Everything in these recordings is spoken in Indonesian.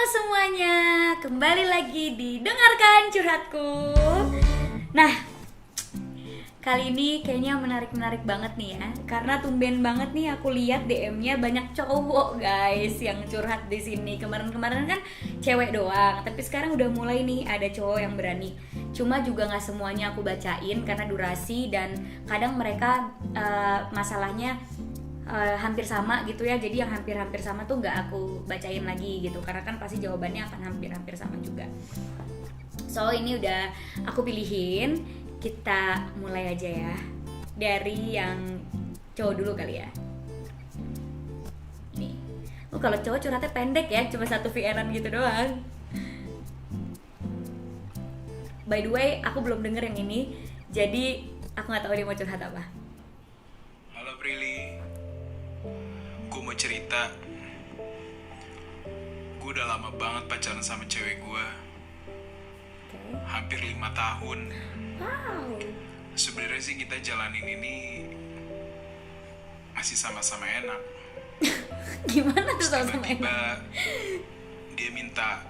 semuanya, kembali lagi di Dengarkan Curhatku. Nah, kali ini kayaknya menarik banget nih ya, karena tumben banget nih aku lihat DM-nya banyak cowok guys yang curhat di sini. Kemarin-kemarin kan cewek doang, tapi sekarang udah mulai nih ada cowok yang berani. Cuma juga nggak semuanya aku bacain karena durasi dan kadang mereka masalahnya hampir sama gitu ya, jadi yang hampir-hampir sama tuh nggak aku bacain lagi gitu, karena kan pasti jawabannya akan hampir-hampir sama juga. So ini udah aku pilihin, kita mulai aja ya dari yang cowok dulu kali ya. Nih, kalau cowok curhatnya pendek ya, cuma 1 VN-an gitu doang. By the way, aku belum denger yang ini, jadi aku nggak tahu dia mau curhat apa. Halo Prilly, gue mau cerita. Gue udah lama banget pacaran sama cewek gue, hampir 5 tahun. Wow. Sebenarnya sih kita jalanin ini masih sama-sama enak. Gimana tuh sama enak? Tiba-tiba dia minta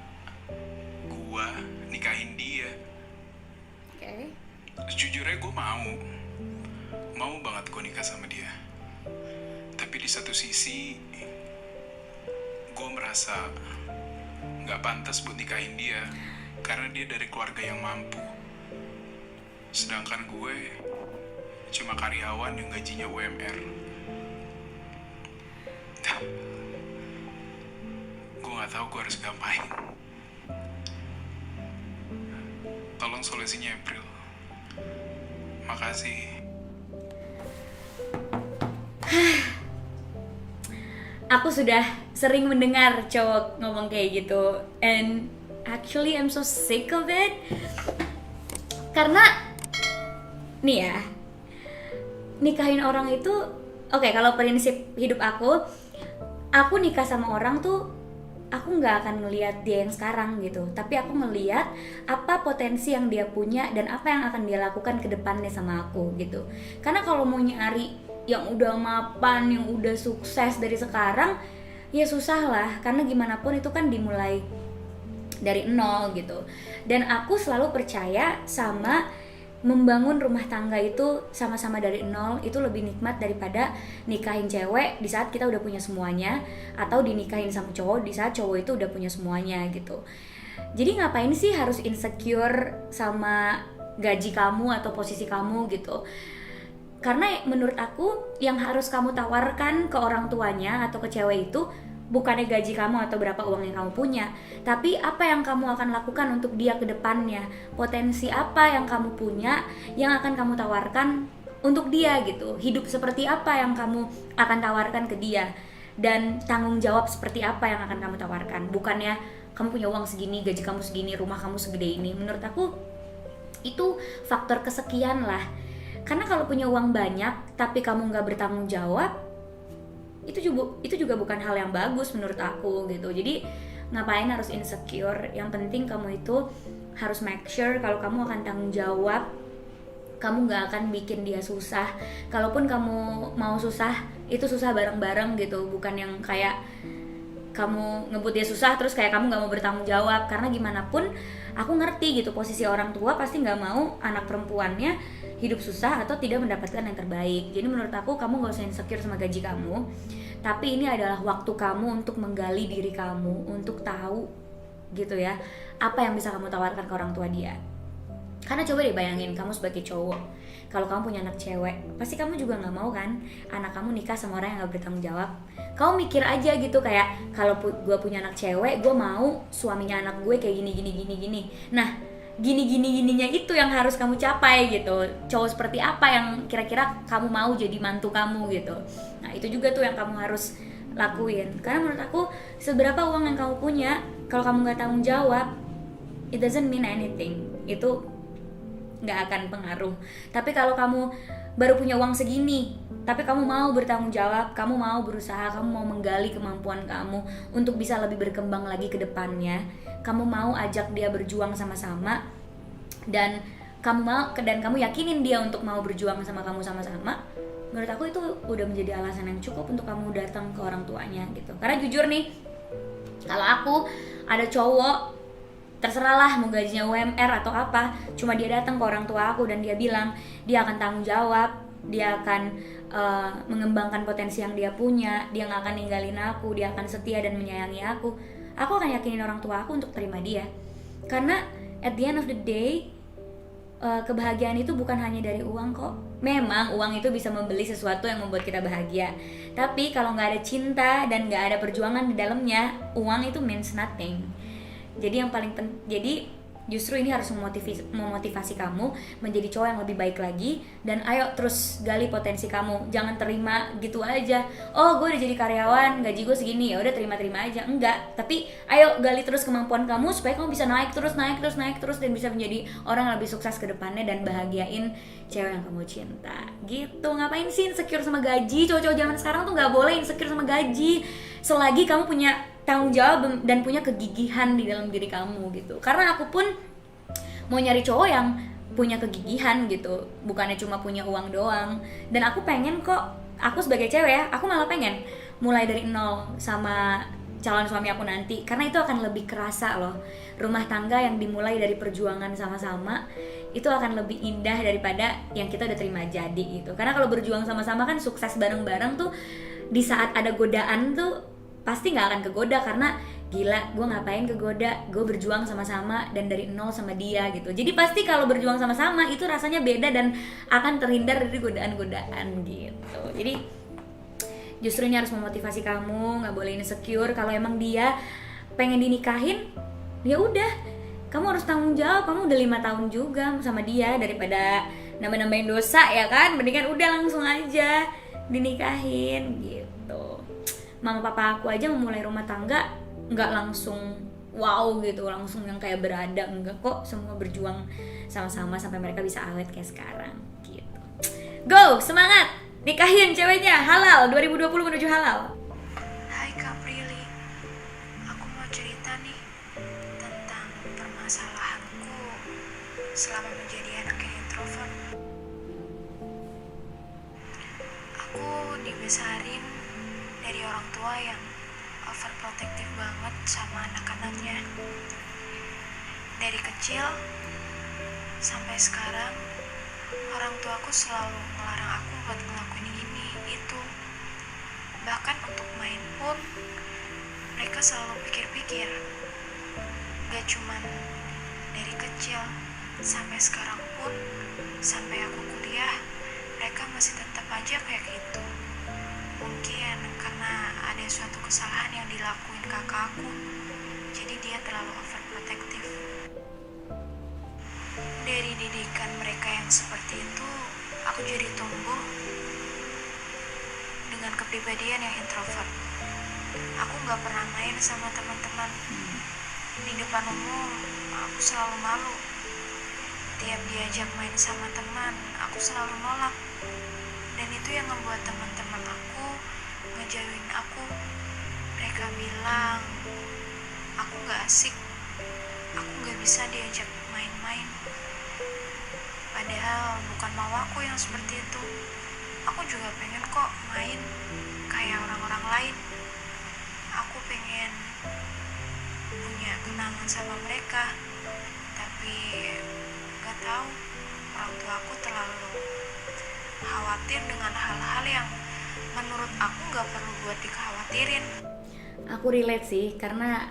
gue nikahin dia. Oke. Sejujurnya gue mau banget gue nikah sama dia. Tapi di satu sisi gue merasa gak pantas buat nikahin dia, karena dia dari keluarga yang mampu, sedangkan gue cuma karyawan yang gajinya UMR. Gue gak tahu gue harus ngapain. Tolong solusinya, April. Makasih. Aku sudah sering mendengar cowok ngomong kayak gitu, and actually I'm so sick of it. Karena nih ya, nikahin orang itu oke, kalau prinsip hidup aku nikah sama orang tuh aku nggak akan ngelihat dia yang sekarang gitu, tapi aku ngelihat apa potensi yang dia punya dan apa yang akan dia lakukan ke depannya sama aku gitu. Karena kalau mau nyari yang udah mapan, yang udah sukses dari sekarang, ya susah lah, karena gimana pun itu kan dimulai dari nol gitu. Dan aku selalu percaya sama membangun rumah tangga itu sama-sama dari nol itu lebih nikmat daripada nikahin cewek di saat kita udah punya semuanya, atau dinikahin sama cowok di saat cowok itu udah punya semuanya gitu. Jadi ngapain sih harus insecure sama gaji kamu atau posisi kamu gitu? Karena menurut aku yang harus kamu tawarkan ke orang tuanya atau ke cewek itu bukannya gaji kamu atau berapa uang yang kamu punya, tapi apa yang kamu akan lakukan untuk dia ke depannya. Potensi apa yang kamu punya yang akan kamu tawarkan untuk dia gitu. Hidup seperti apa yang kamu akan tawarkan ke dia, dan tanggung jawab seperti apa yang akan kamu tawarkan. Bukannya kamu punya uang segini, gaji kamu segini, rumah kamu segede ini. Menurut aku itu faktor kesekian lah. Karena kalau punya uang banyak tapi kamu nggak bertanggung jawab, itu juga bukan hal yang bagus menurut aku gitu. Jadi ngapain harus insecure? Yang penting kamu itu harus make sure kalau kamu akan tanggung jawab, kamu nggak akan bikin dia susah. Kalaupun kamu mau susah, itu susah bareng-bareng gitu, bukan yang kayak kamu ngebut dia susah terus kayak kamu nggak mau bertanggung jawab. Karena gimana pun aku ngerti gitu, posisi orang tua pasti nggak mau anak perempuannya hidup susah atau tidak mendapatkan yang terbaik. Jadi menurut aku kamu gak usah insecure sama gaji kamu, tapi ini adalah waktu kamu untuk menggali diri kamu, untuk tahu gitu ya apa yang bisa kamu tawarkan ke orang tua dia. Karena coba deh bayangin, kamu sebagai cowok, kalau kamu punya anak cewek, pasti kamu juga gak mau kan anak kamu nikah sama orang yang gak bertanggung jawab. Kamu mikir aja gitu, kayak kalau gue punya anak cewek, gue mau suaminya anak gue kayak gini. Nah, gininya itu yang harus kamu capai gitu. Cowok seperti apa yang kira-kira kamu mau jadi mantu kamu gitu. Nah itu juga tuh yang kamu harus lakuin. Karena menurut aku seberapa uang yang kamu punya, kalau kamu gak tanggung jawab, it doesn't mean anything. Itu gak akan pengaruh. Tapi kalau kamu baru punya uang segini, tapi kamu mau bertanggung jawab, kamu mau berusaha, kamu mau menggali kemampuan kamu untuk bisa lebih berkembang lagi ke depannya, kamu mau ajak dia berjuang sama-sama, dan kamu yakinin dia untuk mau berjuang sama kamu sama-sama, menurut aku itu udah menjadi alasan yang cukup untuk kamu datang ke orang tuanya gitu. Karena jujur nih, kalau ada cowok, terserah lah mau gajinya UMR atau apa, cuma dia datang ke orang tua aku dan dia bilang dia akan tanggung jawab, dia akan mengembangkan potensi yang dia punya, dia gak akan ninggalin aku, dia akan setia dan menyayangi aku akan yakinin orang tua aku untuk terima dia. Karena at the end of the day, kebahagiaan itu bukan hanya dari uang kok. Memang uang itu bisa membeli sesuatu yang membuat kita bahagia, tapi kalau nggak ada cinta dan nggak ada perjuangan di dalamnya, uang itu means nothing. Jadi yang paling jadi justru ini harus memotivasi kamu menjadi cowok yang lebih baik lagi. Dan ayo terus gali potensi kamu, jangan terima gitu aja. Oh, gue udah jadi karyawan, gaji gue segini, ya udah terima aja. Enggak, tapi ayo gali terus kemampuan kamu supaya kamu bisa naik terus dan bisa menjadi orang yang lebih sukses ke depannya dan bahagiain cewek yang kamu cinta. Gitu. Ngapain sih insecure sama gaji? Cowok-cowok zaman sekarang tuh nggak boleh insecure sama gaji selagi kamu punya tanggung jawab dan punya kegigihan di dalam diri kamu gitu. Karena aku pun mau nyari cowok yang punya kegigihan gitu, bukannya cuma punya uang doang. Dan aku pengen kok, aku sebagai cewek ya, aku malah pengen mulai dari nol sama calon suami aku nanti, karena itu akan lebih kerasa loh. Rumah tangga yang dimulai dari perjuangan sama-sama itu akan lebih indah daripada yang kita udah terima jadi gitu. Karena kalau berjuang sama-sama kan sukses bareng-bareng tuh, di saat ada godaan tuh pasti nggak akan kegoda, karena gila gue ngapain kegoda, gue berjuang sama-sama dan dari nol sama dia gitu. Jadi pasti kalau berjuang sama-sama itu rasanya beda dan akan terhindar dari godaan-godaan gitu. Jadi justru ini harus memotivasi kamu, nggak boleh insecure. Kalau emang dia pengen dinikahin, ya udah kamu harus tanggung jawab. Kamu udah 5 tahun juga sama dia, daripada nambah-nambahin dosa ya kan, mendingan udah langsung aja dinikahin gitu. Mama papa aku aja memulai rumah tangga nggak langsung wow gitu, langsung yang kayak berada, enggak kok, semua berjuang sama-sama sampai mereka bisa awet kayak sekarang gitu. Go, semangat, nikahin ceweknya, halal, 2020 menuju halal. Hai Kak Prilly, aku mau cerita nih tentang permasalahanku selama menjadi anak yang introvert. Aku dibesarin dari orang tua yang overprotective banget sama anak-anaknya. Dari kecil sampai sekarang, orang tuaku selalu melarang aku buat ngelakuin ini, itu. Bahkan untuk main pun, mereka selalu pikir-pikir. Gak cuman dari kecil, sampai sekarang pun, sampai aku kuliah, mereka masih tetap aja kayak gitu. Mungkin karena ada suatu kesalahan yang dilakuin kakak aku, jadi dia terlalu overprotective. Dari didikan mereka yang seperti itu, aku jadi tumbuh dengan kepribadian yang introvert. Aku gak pernah main sama teman-teman. Di depan umum, aku selalu malu. Tiap diajak main sama teman, aku selalu nolak. Dan itu yang membuat teman-teman aku ngejauhin aku. Mereka bilang aku gak asik, aku gak bisa diajak main-main. Padahal bukan mau aku yang seperti itu. Aku juga pengen kok main kayak orang-orang lain. Aku pengen punya kenangan sama mereka, tapi gak tahu, orang tua aku terlalu khawatir dengan hal-hal yang menurut aku gak perlu buat dikhawatirin. Aku relate sih, karena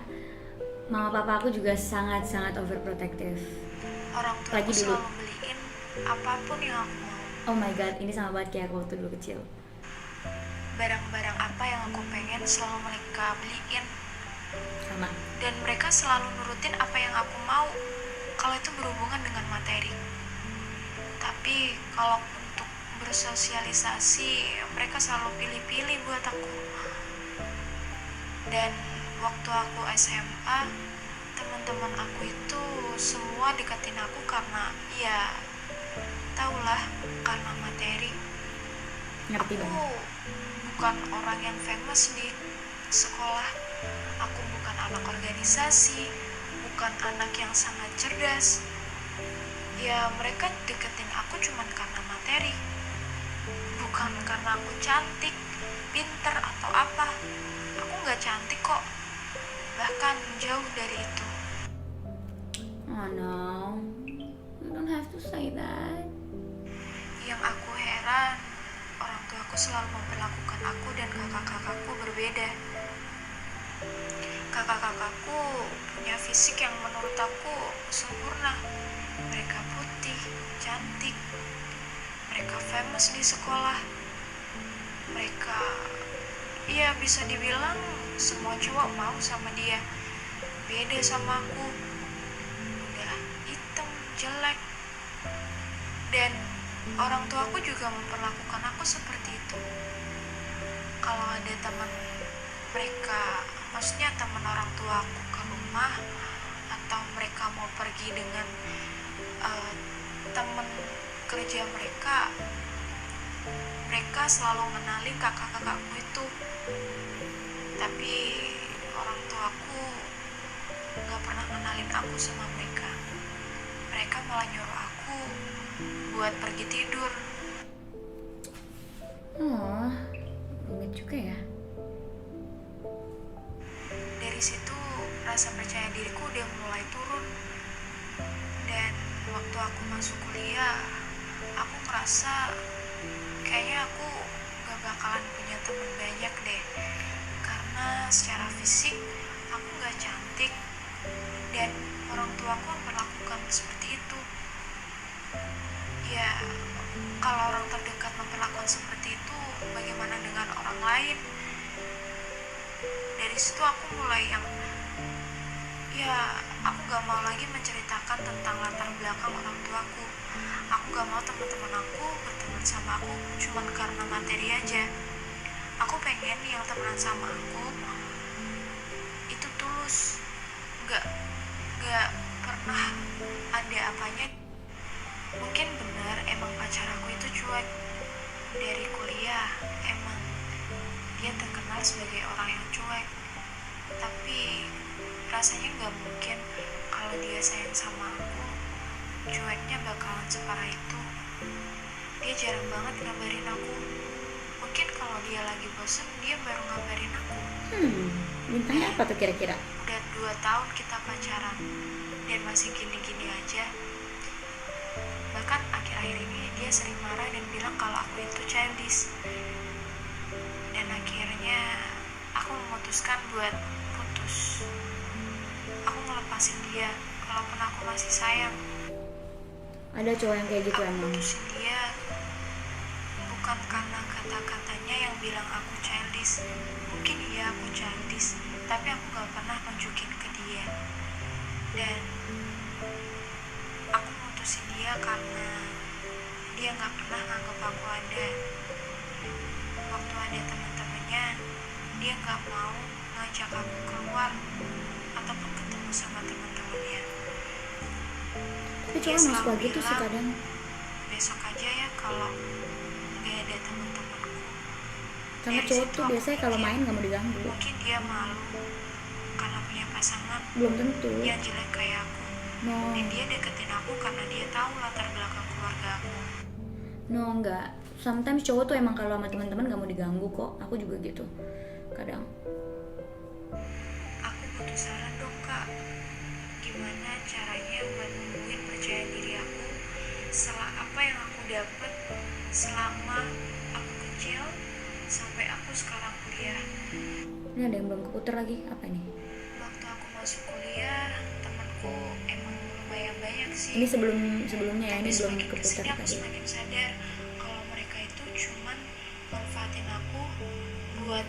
mama papa aku juga sangat-sangat overprotective. Orang tua aku selalu beliin apapun yang aku mau. Oh my god, ini sama banget kayak aku waktu dulu kecil. Barang-barang apa yang aku pengen selalu mereka beliin. Sama. Dan mereka selalu nurutin apa yang aku mau, kalau itu berhubungan dengan materi. Tapi kalau untuk bersosialisasi, mereka selalu pilih-pilih buat aku. Dan waktu aku SMA, teman-teman aku itu semua deketin aku karena ya tahulah, karena materi. Ngerti Aku banget. bukan orang yang famous di sekolah. Aku bukan anak organisasi, bukan anak yang sangat cerdas. Ya mereka deketin aku cuman karena materi, bukan karena aku cantik, pinter atau apa. Aku gak cantik kok. bahkan jauh dari itu. Oh no, you don't have to say that. Yang aku heran, orang tuaku selalu memperlakukan aku dan kakak-kakakku berbeda. Kakak-kakakku punya fisik yang menurut aku sempurna. Mereka putih, cantik. Mereka famous di sekolah. Mereka, ya bisa dibilang semua cowok mau sama dia. Beda sama aku. Udah hitam, jelek. Dan orang tuaku juga memperlakukan aku seperti itu. Kalau ada teman mereka, maksudnya teman orang tua aku ke rumah, atau mereka mau pergi dengan teman kerja mereka, mereka selalu ngenalin kakak-kakakku itu. Tapi orang tuaku gak pernah ngenalin aku sama mereka. Mereka malah nyuruh aku buat pergi tidur. Oh, rumit juga ya. Dari situ rasa percaya diriku udah mulai turun. Dan waktu aku masuk kuliah, aku ngerasa kayaknya aku gak bakalan punya temen banyak deh. Karena secara fisik aku gak cantik, dan orang tuaku memperlakukan seperti itu. Ya, kalau orang terdekat memperlakukan seperti itu, bagaimana dengan orang lain? Dari situ aku mulai yang, ya aku gak mau lagi menceritakan tentang latar belakang orang tuaku. Aku gak mau teman-teman aku berteman sama aku cuman karena materi aja. Aku pengen yang temenan sama aku itu tulus, gak pernah ada apanya. Mungkin benar emang pacar aku itu cuek. Dari kuliah emang dia terkenal sebagai orang yang cuek. Tapi rasanya gak mungkin kalau dia sayang sama aku, cueknya bakalan separah itu. Dia jarang banget ngabarin aku. Mungkin kalau dia lagi bosen, dia baru ngabarin aku. Bintangnya apa tuh kira-kira? Udah 2 tahun kita pacaran dan masih gini-gini aja. Bahkan akhir-akhir ini dia sering marah dan bilang kalau aku itu childish. Dan akhirnya aku memutuskan buat putus. Aku ngelepasin dia walaupun aku masih sayang. Ada cowok yang kayak gitu Aku emang. putusin dia bukan karena kata-katanya yang bilang aku childish. Mungkin iya aku childish, tapi aku gak pernah nunjukin ke dia. Dan aku putusin dia karena dia gak pernah nganggep aku ada. Waktu ada teman-temannya, dia gak mau ngajak aku keluar ataupun ketemu sama teman-temannya. Tapi cowok emang suka gitu sih kadang. Besok aja ya kalau gak ada teman-temanku. Karena cowok tuh biasanya kalau main gak mau diganggu. Mungkin dia malu karena punya pasangan Belum tentu. yang jelek kayak aku. No, Dan dia deketin aku karena dia tahu latar belakang keluarga aku. no enggak. Sometimes cowok tuh emang kalau sama teman-teman gak mau diganggu kok. Aku juga gitu. Kadang. Aku butuh saran dong kak. Gimana caranya buat numbuhin percaya diri aku setelah apa yang aku dapat selama aku kecil sampai aku sekarang kuliah. Ini ada yang belum keputar lagi. Apa nih? Waktu aku masuk kuliah, temanku emang lumayan banyak sih. Ini sebelumnya ya. Ini Tapi belum semakin keputar kesini aku tadi. semakin sadar kalau mereka itu cuman manfaatin aku buat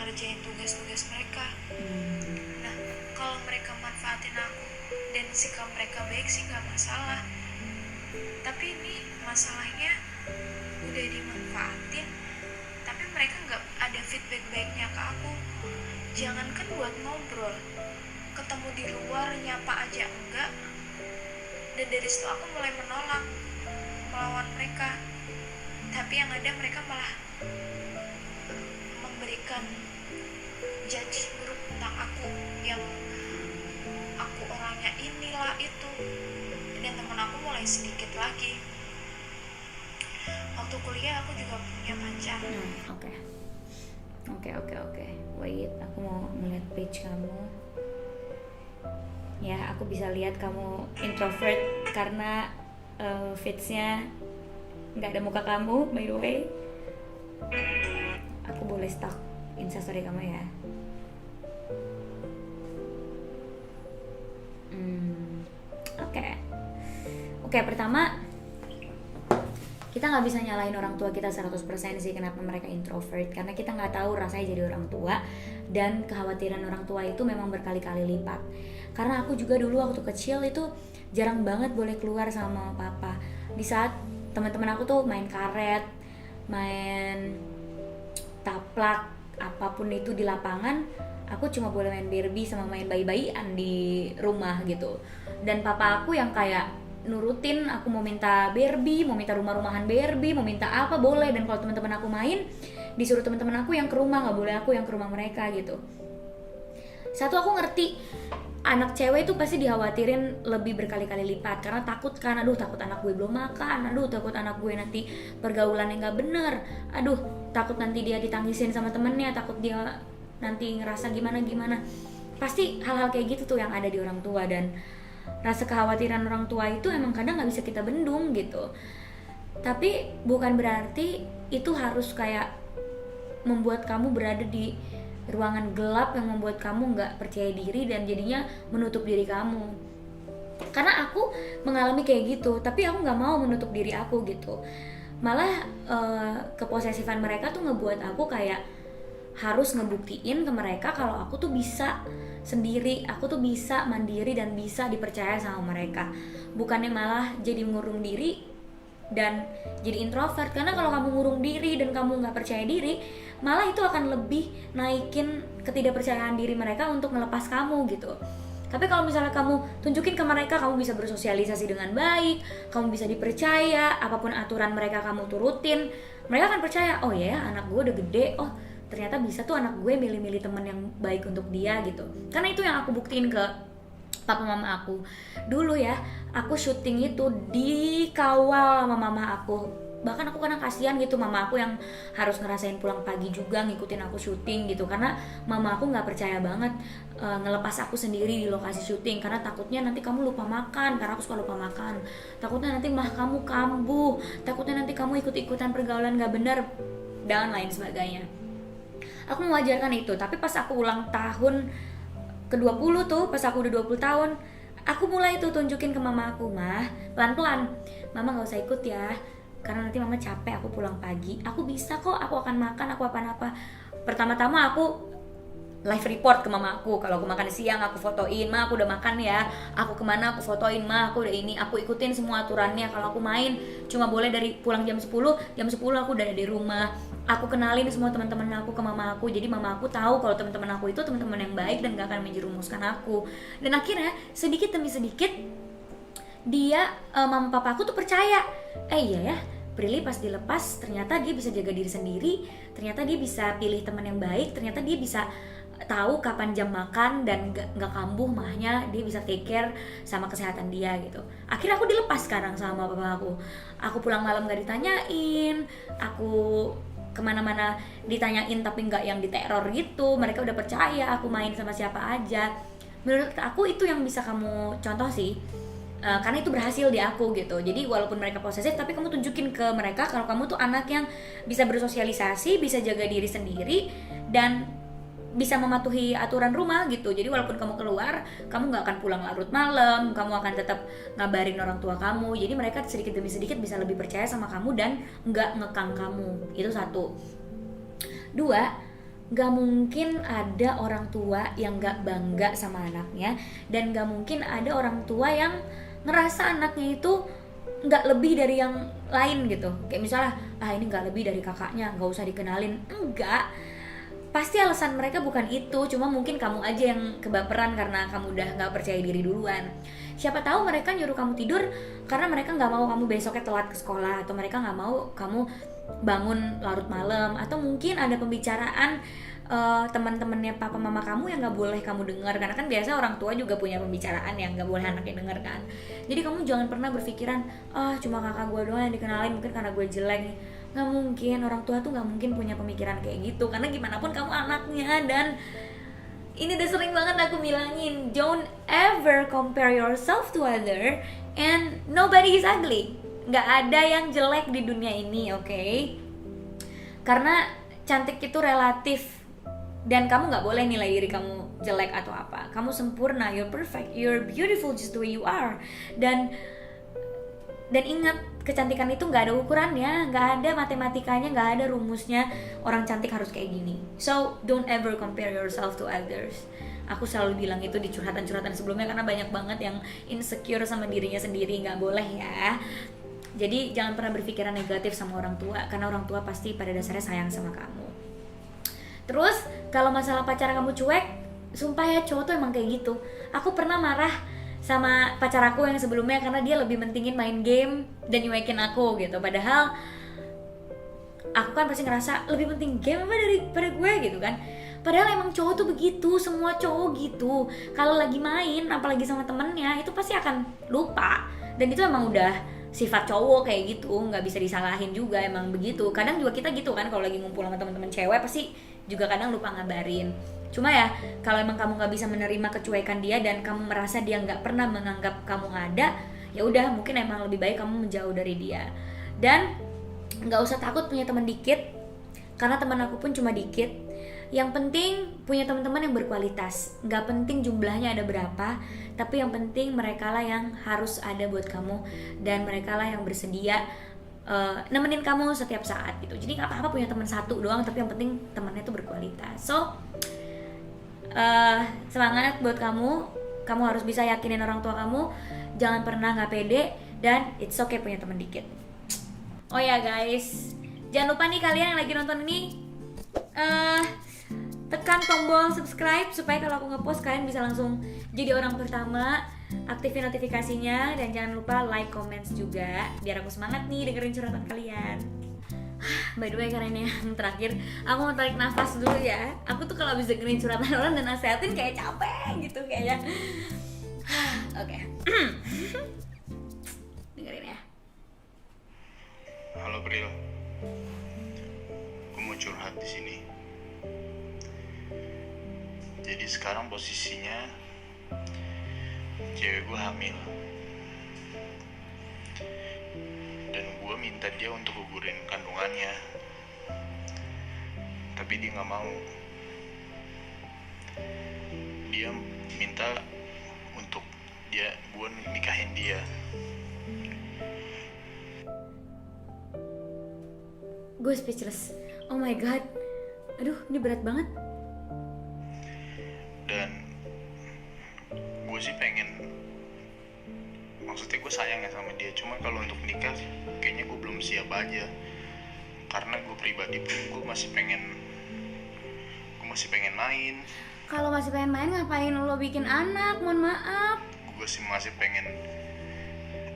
ngerjain tugas-tugas mereka. Nah, kalau mereka manfaatin aku dan sikap mereka baik sih nggak masalah. Tapi ini masalahnya udah dimanfaatin, tapi mereka nggak ada feedback baiknya ke aku. Jangankan buat ngobrol, ketemu di luar nyapa aja enggak. Dan dari situ aku mulai menolak, melawan mereka. Tapi yang ada mereka malah memberikan judge buruk tentang aku, yang aku orangnya inilah itu. Dan temen aku mulai sedikit lagi. Waktu kuliah aku juga punya pacar. Oke. Wait, aku mau ngeliat page kamu. aku bisa lihat kamu introvert karena feeds-nya nggak ada muka kamu, by the way. Aku boleh stalk instastory kamu ya? Oke, pertama kita nggak bisa nyalain orang tua kita 100% sih kenapa mereka introvert, karena kita nggak tahu rasanya jadi orang tua, dan kekhawatiran orang tua itu memang berkali-kali lipat. Karena aku juga dulu waktu kecil itu jarang banget boleh keluar sama papa. Di saat teman-teman aku tuh main karet, main taplak, apapun itu di lapangan, aku cuma boleh main Barbie sama main bayi-bayian di rumah gitu. Dan papa aku yang kayak nurutin, aku mau minta Barbie, mau minta rumah-rumahan Barbie, mau minta apa boleh. Dan kalau teman-teman aku main, disuruh teman-teman aku yang ke rumah, nggak boleh aku yang ke rumah mereka gitu. Satu, aku ngerti anak cewek itu pasti dikhawatirin lebih berkali-kali lipat, karena takut kan, aduh takut anak gue belum makan, aduh takut anak gue nanti pergaulannya nggak bener, aduh takut nanti dia ditangisin sama temennya, takut dia nanti ngerasa gimana-gimana. Pasti hal-hal kayak gitu tuh yang ada di orang tua, dan rasa kekhawatiran orang tua itu emang kadang nggak bisa kita bendung gitu. Tapi bukan berarti itu harus kayak membuat kamu berada di ruangan gelap yang membuat kamu nggak percaya diri dan jadinya menutup diri kamu. Karena aku mengalami kayak gitu, tapi aku nggak mau menutup diri aku gitu. Malah keposesifan mereka tuh ngebuat aku kayak harus ngebuktiin ke mereka kalau aku tuh bisa sendiri, aku tuh bisa mandiri dan bisa dipercaya sama mereka. Bukannya malah jadi ngurung diri dan jadi introvert. Karena kalau kamu ngurung diri dan kamu nggak percaya diri, malah itu akan lebih naikin ketidakpercayaan diri mereka untuk ngelepas kamu gitu. Tapi kalau misalnya kamu tunjukin ke mereka kamu bisa bersosialisasi dengan baik, kamu bisa dipercaya, apapun aturan mereka kamu turutin, mereka akan percaya, oh ya anak gue udah gede, oh ternyata bisa tuh anak gue milih-milih temen yang baik untuk dia gitu. Karena itu yang aku buktiin ke papa mama aku. Dulu ya, aku syuting itu dikawal sama mama aku. Bahkan aku kadang kasihan gitu mama aku yang harus ngerasain pulang pagi juga ngikutin aku syuting gitu. Karena mama aku gak percaya banget ngelepas aku sendiri di lokasi syuting, karena takutnya nanti kamu lupa makan, karena aku suka lupa makan. Takutnya nanti mah kamu kambuh, takutnya nanti kamu ikut-ikutan pergaulan gak benar, dan lain sebagainya. Aku mewajarkan itu, tapi pas aku ulang tahun ke-20 tuh, pas aku udah 20 tahun, aku mulai tuh tunjukin ke mama aku, mah pelan-pelan, mama gak usah ikut ya, karena nanti mama capek, aku pulang pagi, aku bisa kok, aku akan makan, aku apa-apa. Pertama-tama aku live report ke mama aku, kalau aku makan siang aku fotoin, ma aku udah makan ya, aku kemana aku fotoin, ma aku udah ini, aku ikutin semua aturannya. Kalau aku main cuma boleh dari pulang jam 10 aku udah ada di rumah. Aku kenalin semua teman-teman aku ke mama aku, jadi mama aku tahu kalau teman-teman aku itu teman-teman yang baik dan gak akan menjerumuskan aku. Dan akhirnya sedikit demi sedikit dia mama papa aku tuh percaya, iya ya Prilly pas dilepas ternyata dia bisa jaga diri sendiri, ternyata dia bisa pilih teman yang baik, ternyata dia bisa tahu kapan jam makan dan gak kambuh mahnya, dia bisa take care sama kesehatan dia gitu. Akhirnya aku dilepas sekarang sama papa aku. Aku pulang malam gak ditanyain, aku kemana-mana ditanyain tapi gak yang diteror gitu. Mereka udah percaya aku main sama siapa aja. Menurut aku itu yang bisa kamu contoh sih, karena itu berhasil di aku gitu. Jadi walaupun mereka posesif, tapi kamu tunjukin ke mereka kalau kamu tuh anak yang bisa bersosialisasi, bisa jaga diri sendiri, dan bisa mematuhi aturan rumah gitu. Jadi walaupun kamu keluar, kamu gak akan pulang larut malam, kamu akan tetap ngabarin orang tua kamu. Jadi mereka sedikit demi sedikit bisa lebih percaya sama kamu dan gak ngekang kamu. Itu satu. Dua, gak mungkin ada orang tua yang gak bangga sama anaknya, dan gak mungkin ada orang tua yang ngerasa anaknya itu gak lebih dari yang lain gitu. Kayak misalnya, ini gak lebih dari kakaknya, gak usah dikenalin. Enggak. Pasti alasan mereka bukan itu, cuma mungkin kamu aja yang kebaperan karena kamu udah gak percaya diri duluan. Siapa tahu mereka nyuruh kamu tidur karena mereka gak mau kamu besoknya telat ke sekolah, atau mereka gak mau kamu bangun larut malam, atau mungkin ada pembicaraan teman-temannya papa mama kamu yang gak boleh kamu dengar, karena kan biasa orang tua juga punya pembicaraan yang gak boleh anaknya denger kan. Jadi kamu jangan pernah berpikiran cuma kakak gue doang yang dikenalin, mungkin karena gue jelek. Gak mungkin, orang tua tuh gak mungkin punya pemikiran kayak gitu, karena gimana pun kamu anaknya, dan ini udah sering banget aku bilangin, don't ever compare yourself to other, and nobody is ugly. Nggak ada yang jelek di dunia ini, oke? Karena cantik itu relatif, dan kamu nggak boleh nilai diri kamu jelek atau apa. Kamu sempurna, you're perfect, you're beautiful just the way you are. Dan ingat, kecantikan itu nggak ada ukurannya, nggak ada matematikanya, nggak ada rumusnya. Orang cantik harus kayak gini. So don't ever compare yourself to others. Aku selalu bilang itu di curhatan-curhatan sebelumnya, karena banyak banget yang insecure sama dirinya sendiri. Nggak boleh ya. Jadi jangan pernah berpikiran negatif sama orang tua, karena orang tua pasti pada dasarnya sayang sama kamu. Terus kalau masalah pacar kamu cuek, sumpah ya, cowok tuh emang kayak gitu. Aku pernah marah sama pacar aku yang sebelumnya karena dia lebih mentingin main game dan nyuekin aku gitu. Padahal aku kan pasti ngerasa lebih penting game apa daripada gue gitu kan. Padahal emang cowok tuh begitu, semua cowok gitu. Kalau lagi main, apalagi sama temennya, itu pasti akan lupa. Dan itu emang udah sifat cowok kayak gitu, nggak bisa disalahin juga, emang begitu. Kadang juga kita gitu kan, kalau lagi ngumpul sama teman-teman cewek pasti juga kadang lupa ngabarin. Cuma ya, kalau emang kamu nggak bisa menerima kecuekan dia dan kamu merasa dia nggak pernah menganggap kamu ada, ya udah, mungkin emang lebih baik kamu menjauh dari dia. Dan nggak usah takut punya teman dikit, karena teman aku pun cuma dikit. Yang penting punya teman-teman yang berkualitas. Nggak penting jumlahnya ada berapa, tapi yang penting mereka lah yang harus ada buat kamu, dan mereka lah yang bersedia nemenin kamu setiap saat gitu. Jadi nggak apa-apa punya teman satu doang, tapi yang penting temannya itu berkualitas. So semangat buat kamu. Kamu harus bisa yakinin orang tua kamu. Jangan pernah nggak pede, dan it's okay punya teman dikit. Oh ya guys, jangan lupa nih kalian yang lagi nonton ini, tekan tombol subscribe supaya kalau aku ngepost kalian bisa langsung jadi orang pertama. Aktifin notifikasinya, dan jangan lupa like, comments juga biar aku semangat nih dengerin curhatan kalian. By the way, karena ini yang terakhir, aku mau tarik nafas dulu ya. Aku tuh kalau habis dengerin curhatan orang dan nasehatin kayak capek gitu kayaknya. Oke. Dengerin ya. Halo Bril, gue mau curhat di sini. Jadi sekarang posisinya cewek gue hamil, dan gue minta dia untuk gugurin kandungannya, tapi dia nggak mau. Dia minta untuk gue nikahin dia. Gue speechless. Oh my god. Aduh, ini berat banget. Dan gue sih pengen, maksudnya gue sayang ya sama dia, cuma kalau untuk nikah kayaknya gue belum siap aja. Karena gue pribadi pun gue masih pengen main. Kalau masih pengen main, ngapain lo bikin anak? Mohon maaf. Gue sih masih pengen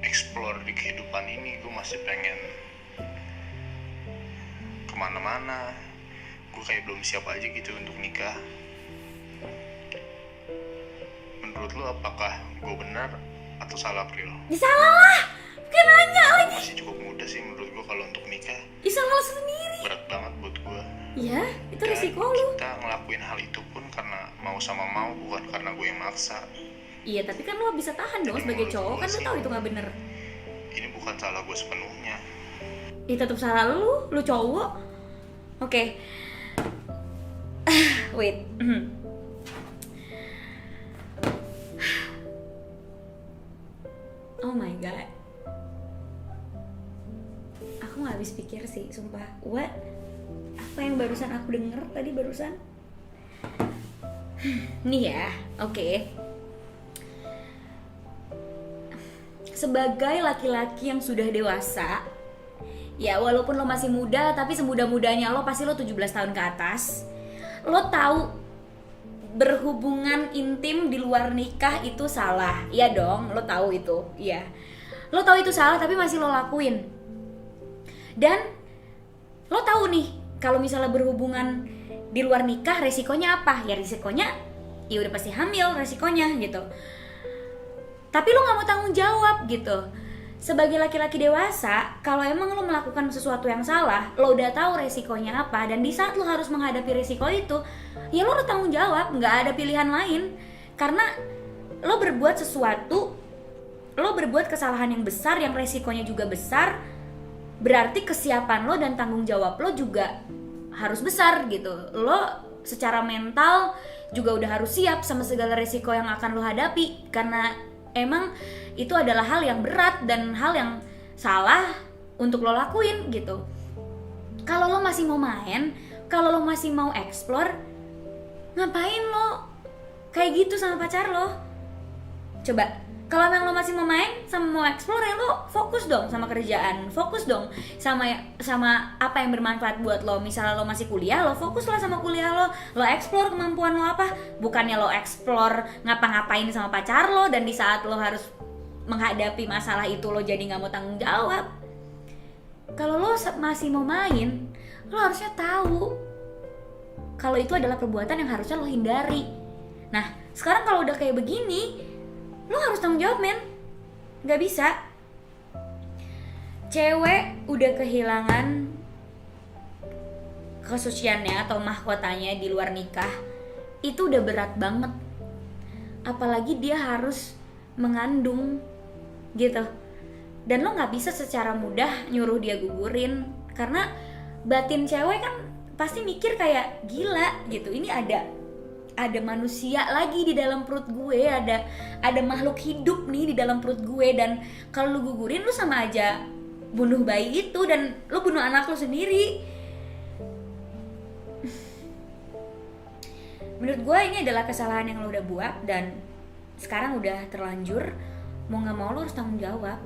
explore di kehidupan ini. Gue masih pengen kemana-mana. Gue kayak belum siap aja gitu untuk nikah. Menurut lo apakah gue benar atau salah, Pril? Ya salah lah, bukan nanya lagi. Masih cukup muda sih menurut gue kalau untuk nikah. Ya salah sendiri. Berat banget buat gue. Ya, itu Dan resiko lu. kita ngelakuin hal itu pun karena mau sama mau, bukan karena gue yang maksa. Iya, tapi kan lo bisa tahan dong sebagai cowok, kan lo tahu itu nggak bener. Ini bukan salah gue sepenuhnya. Ya tetap salah lu cowok. Oke. Wait. Oh my god. Aku nggak habis pikir sih, sumpah. What? Apa yang barusan aku denger tadi barusan? Nih ya, oke. Sebagai laki-laki yang sudah dewasa, ya walaupun lo masih muda, tapi semuda-mudanya lo pasti lo 17 tahun ke atas. Lo tahu berhubungan intim di luar nikah itu salah. Iya dong, lo tahu itu. Iya. Lo tahu itu salah tapi masih lo lakuin. Dan lo tahu nih, kalau misalnya berhubungan di luar nikah resikonya apa? Ya resikonya ya udah pasti hamil resikonya gitu. Tapi lo nggak mau tanggung jawab gitu. sebagai laki-laki dewasa, kalau emang lo melakukan sesuatu yang salah, lo udah tahu resikonya apa, dan di saat lo harus menghadapi resiko itu, ya lo harus tanggung jawab, nggak ada pilihan lain. Karena lo berbuat sesuatu, lo berbuat kesalahan yang besar, yang resikonya juga besar, berarti kesiapan lo dan tanggung jawab lo juga harus besar gitu. Lo secara mental juga udah harus siap sama segala resiko yang akan lo hadapi, karena emang itu adalah hal yang berat dan hal yang salah untuk lo lakuin gitu. Kalau lo masih mau main, kalau lo masih mau explore, ngapain lo kayak gitu sama pacar lo? Coba, kalau emang lo masih mau main sama mau explore, ya lo fokus dong sama kerjaan, fokus dong sama apa yang bermanfaat buat lo. Misalnya lo masih kuliah, lo fokus lah sama kuliah lo explore kemampuan lo apa. Bukannya lo explore ngapa-ngapain sama pacar lo, dan di saat lo harus menghadapi masalah itu lo jadi nggak mau tanggung jawab. Kalau lo masih mau main, lo harusnya tahu kalau itu adalah perbuatan yang harusnya lo hindari. Nah, sekarang kalau udah kayak begini, lo harus tanggung jawab, men. Gak bisa. Cewek udah kehilangan kesuciannya atau mahkotanya di luar nikah, itu udah berat banget. Apalagi dia harus mengandung gitu. Dan lo gak bisa secara mudah nyuruh dia gugurin, karena batin cewek kan pasti mikir kayak gila gitu. Ini ada manusia lagi di dalam perut gue, ada makhluk hidup nih di dalam perut gue, dan kalau lu gugurin, lu sama aja bunuh bayi itu, dan lu bunuh anak lu sendiri. Menurut gue ini adalah kesalahan yang lo udah buat, dan sekarang udah terlanjur. Mau gak mau lo harus tanggung jawab.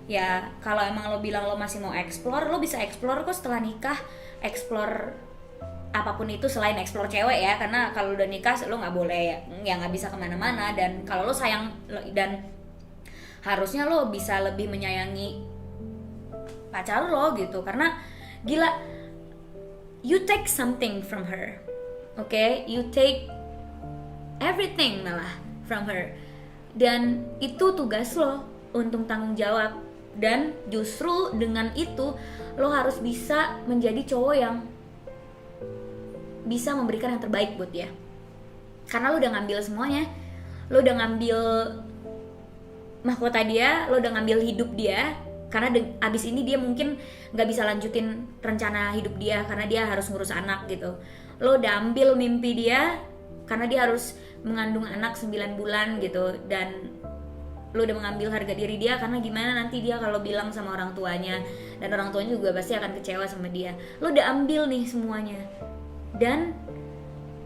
Ya kalau emang lo bilang lo masih mau explore, lo bisa explore kok setelah nikah. Explore apapun itu selain explore cewek ya, karena kalau udah nikah lo nggak boleh ya nggak bisa kemana-mana. Dan kalau lo sayang, dan harusnya lo bisa lebih menyayangi pacar lo gitu, karena gila, you take something from her, okay? You take everything malah from her, dan itu tugas lo untuk tanggung jawab. Dan justru dengan itu lo harus bisa menjadi cowok yang bisa memberikan yang terbaik buat dia, karena lo udah ngambil semuanya. Lo udah ngambil mahkota dia, lo udah ngambil hidup dia, karena abis ini dia mungkin gak bisa lanjutin rencana hidup dia karena dia harus ngurus anak gitu. Lo udah ambil mimpi dia karena dia harus mengandung anak 9 bulan gitu, dan lo udah mengambil harga diri dia karena gimana nanti dia kalau bilang sama orang tuanya, dan orang tuanya juga pasti akan kecewa sama dia. Lo udah ambil nih semuanya, dan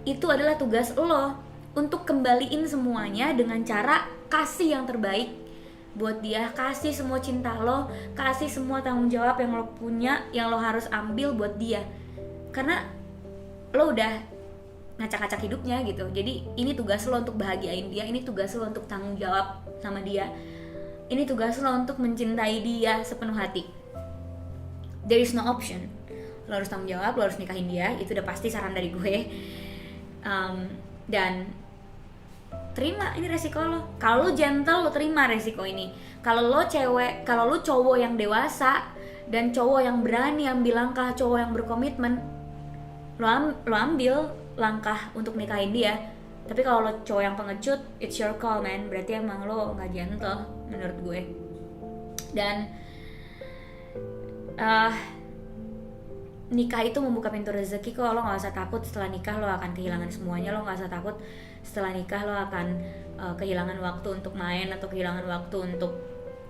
itu adalah tugas lo untuk kembaliin semuanya dengan cara kasih yang terbaik buat dia. Kasih semua cinta lo, kasih semua tanggung jawab yang lo punya, yang lo harus ambil buat dia, karena lo udah ngacak-ngacak hidupnya gitu. Jadi ini tugas lo untuk bahagiain dia, ini tugas lo untuk tanggung jawab sama dia, ini tugas lo untuk mencintai dia sepenuh hati. There is no option. Lo harus tanggung jawab, lo harus nikahin dia, itu udah pasti saran dari gue. Dan terima ini resiko lo. Kalau lo gentle, lo terima resiko ini. Kalau lo cewek, kalau lo cowok yang dewasa dan cowok yang berani ambil langkah, cowok yang berkomitmen, lo ambil langkah untuk nikahin dia. Tapi kalau lo cowok yang pengecut, it's your call, man. Berarti emang lo gak gentle menurut gue. Dan nikah itu membuka pintu rezeki kok. Lo gak usah takut setelah nikah lo akan kehilangan semuanya. Lo gak usah takut setelah nikah lo akan kehilangan waktu untuk main atau kehilangan waktu untuk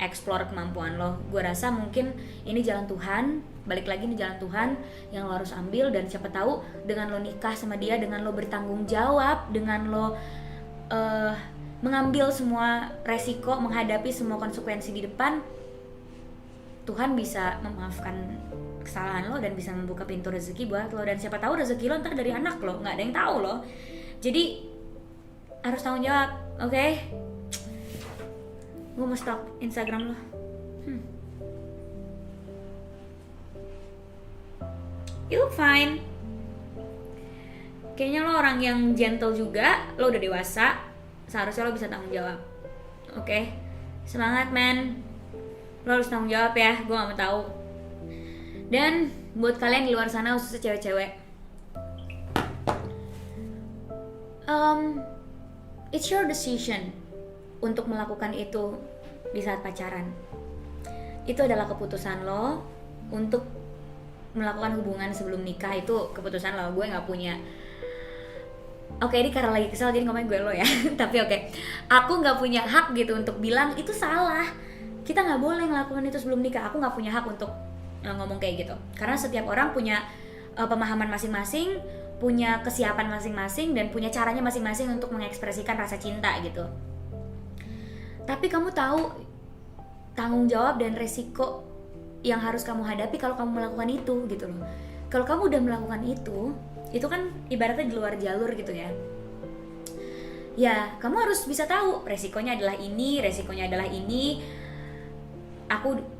explore kemampuan lo. Gue rasa mungkin ini jalan Tuhan, balik lagi ini jalan Tuhan yang lo harus ambil. Dan siapa tahu dengan lo nikah sama dia, dengan lo bertanggung jawab, dengan lo mengambil semua resiko, menghadapi semua konsekuensi di depan, Tuhan bisa memaafkan kesalahan lo dan bisa membuka pintu rezeki buat lo. Dan siapa tahu rezeki lo ntar dari anak lo, nggak ada yang tahu lo. Jadi harus tanggung jawab, oke? Gue mau stalk Instagram lo. You look fine. Kayaknya lo orang yang gentle juga. Lo udah dewasa, seharusnya lo bisa tanggung jawab. Oke? Semangat, man. Lo harus tanggung jawab ya, gue gak mau tahu. Dan buat kalian di luar sana, khususnya cewek-cewek, it's your decision untuk melakukan itu di saat pacaran. Itu adalah keputusan lo untuk melakukan hubungan sebelum nikah, itu keputusan lo. Gue gak punya, oke, ini karena lagi kesel jadi ngomongin gue lo ya. Tapi oke, aku gak punya hak gitu untuk bilang itu salah, kita gak boleh ngelakukan itu sebelum nikah. Aku gak punya hak untuk ngomong kayak gitu, karena setiap orang punya pemahaman masing-masing, punya kesiapan masing-masing, dan punya caranya masing-masing untuk mengekspresikan rasa cinta gitu. Tapi kamu tahu tanggung jawab dan resiko yang harus kamu hadapi kalau kamu melakukan itu gitu loh. Kalau kamu udah melakukan itu kan ibaratnya di luar jalur gitu ya. Ya, kamu harus bisa tahu resikonya adalah ini, resikonya adalah ini.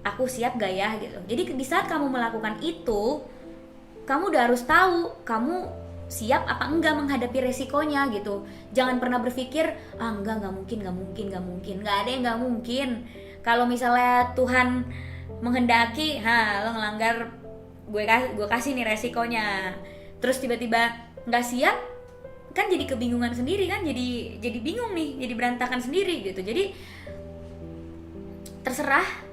Aku siap gak ya gitu. Jadi di saat kamu melakukan itu, kamu udah harus tahu kamu siap apa enggak menghadapi resikonya gitu. Jangan pernah berpikir enggak mungkin, nggak ada yang nggak mungkin. Kalau misalnya Tuhan menghendaki, lo ngelanggar, gue kasih nih resikonya. Terus tiba-tiba nggak siap, kan jadi kebingungan sendiri kan, jadi bingung nih, jadi berantakan sendiri gitu. Jadi terserah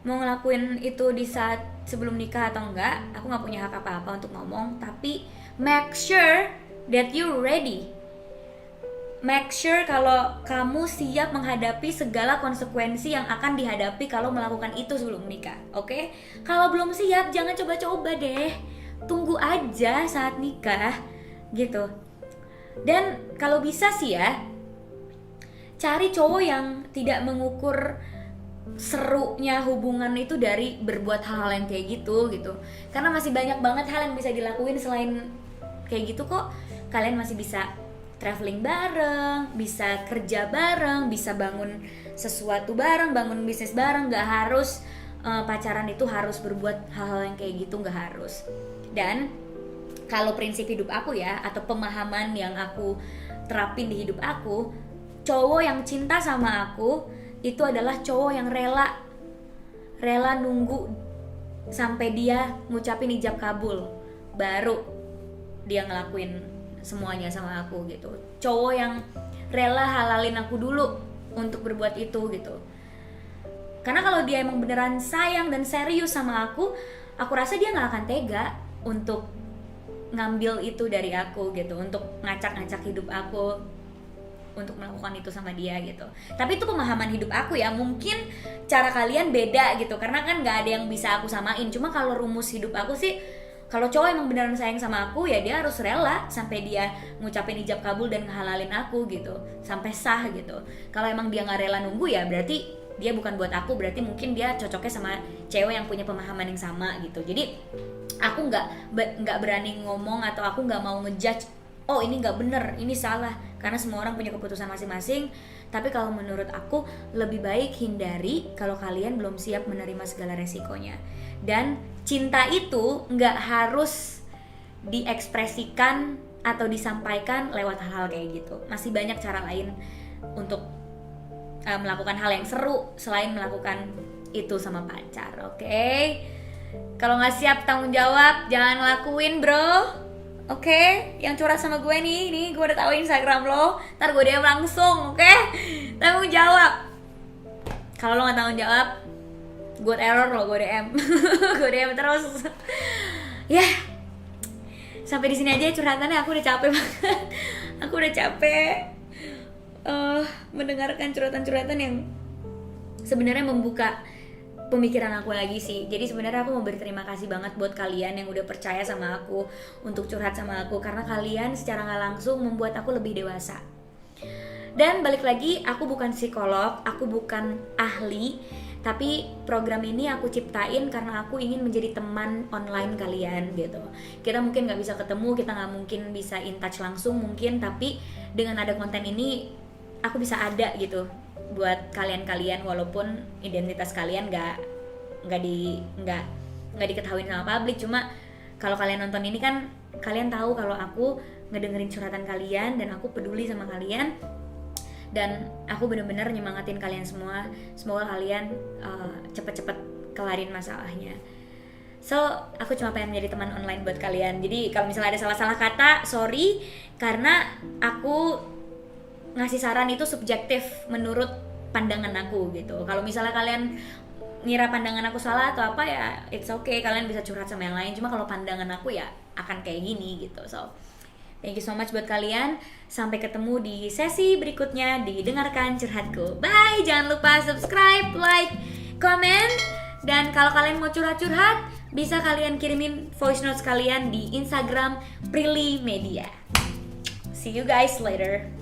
mau ngelakuin itu di saat sebelum nikah atau enggak. Aku nggak punya hak apa-apa untuk ngomong, tapi make sure that you ready. Make sure kalau kamu siap menghadapi segala konsekuensi yang akan dihadapi kalau melakukan itu sebelum nikah, oke? Kalau belum siap, jangan coba-coba deh. Tunggu aja saat nikah, gitu. Dan kalau bisa sih ya, cari cowok yang tidak mengukur serunya hubungan itu dari berbuat hal-hal yang kayak gitu. Karena masih banyak banget hal yang bisa dilakuin selain kayak gitu kok. Kalian masih bisa traveling bareng, bisa kerja bareng, bisa bangun sesuatu bareng, bangun bisnis bareng. Gak harus pacaran itu harus berbuat hal-hal yang kayak gitu, gak harus. Dan kalau prinsip hidup aku ya, atau pemahaman yang aku terapin di hidup aku, cowok yang cinta sama aku itu adalah cowok yang rela nunggu sampai dia ngucapin ijab kabul, baru dia ngelakuin semuanya sama aku gitu. Cowok yang rela halalin aku dulu untuk berbuat itu gitu. Karena kalau dia emang beneran sayang dan serius sama aku rasa dia gak akan tega untuk ngambil itu dari aku gitu, untuk ngacak-ngacak hidup aku untuk melakukan itu sama dia gitu. Tapi itu pemahaman hidup aku ya, mungkin cara kalian beda gitu, karena kan gak ada yang bisa aku samain. Cuma kalau rumus hidup aku sih, kalau cowok emang beneran sayang sama aku ya dia harus rela sampai dia ngucapin ijab kabul dan ngehalalin aku gitu, sampai sah gitu. Kalau emang dia gak rela nunggu ya berarti dia bukan buat aku, berarti mungkin dia cocoknya sama cewek yang punya pemahaman yang sama gitu. Jadi aku nggak berani ngomong, atau aku nggak mau ngejudge, oh ini nggak bener, ini salah, karena semua orang punya keputusan masing-masing. Tapi kalau menurut aku lebih baik hindari kalau kalian belum siap menerima segala resikonya. Dan cinta itu nggak harus diekspresikan atau disampaikan lewat hal-hal kayak gitu. Masih banyak cara lain untuk melakukan hal yang seru selain melakukan itu sama pacar, oke? Kalau nggak siap tanggung jawab, jangan lakuin, bro. Oke, yang curhat sama gue nih gue udah tahu Instagram lo, ntar gue DM langsung, oke? Tanggung jawab. Kalau lo nggak tanggung jawab, gue error lo, gue DM, gue DM terus. Ya, sampai di sini aja curhatannya. Aku udah capek banget. Aku udah capek mendengarkan curhatan-curhatan yang sebenarnya membuka pemikiran aku lagi sih. Jadi sebenarnya aku mau berterima kasih banget buat kalian yang udah percaya sama aku untuk curhat sama aku, karena kalian secara nggak langsung membuat aku lebih dewasa. Dan balik lagi, aku bukan psikolog, aku bukan ahli, tapi program ini aku ciptain karena aku ingin menjadi teman online kalian gitu. Kita mungkin nggak bisa ketemu, kita nggak mungkin bisa in touch langsung mungkin, tapi dengan ada konten ini aku bisa ada gitu buat kalian-kalian, walaupun identitas kalian nggak diketahui sama publik. Cuma kalau kalian nonton ini kan kalian tahu kalau aku ngedengerin curhatan kalian dan aku peduli sama kalian. dan aku bener-bener nyemangatin kalian semua. Semoga kalian cepet-cepet kelarin masalahnya. So, aku cuma pengen menjadi teman online buat kalian. Jadi kalau misalnya ada salah-salah kata, sorry, karena aku ngasih saran itu subjektif menurut pandangan aku gitu. Kalau misalnya kalian ngira pandangan aku salah atau apa ya, it's okay, kalian bisa curhat sama yang lain. Cuma kalau pandangan aku ya akan kayak gini gitu. So, thank you so much buat kalian. Sampai ketemu di sesi berikutnya di Dengarkan Curhatku. Bye, jangan lupa subscribe, like, comment. Dan kalau kalian mau curhat-curhat, bisa kalian kirimin voice notes kalian di Instagram Prilly Media. See you guys later.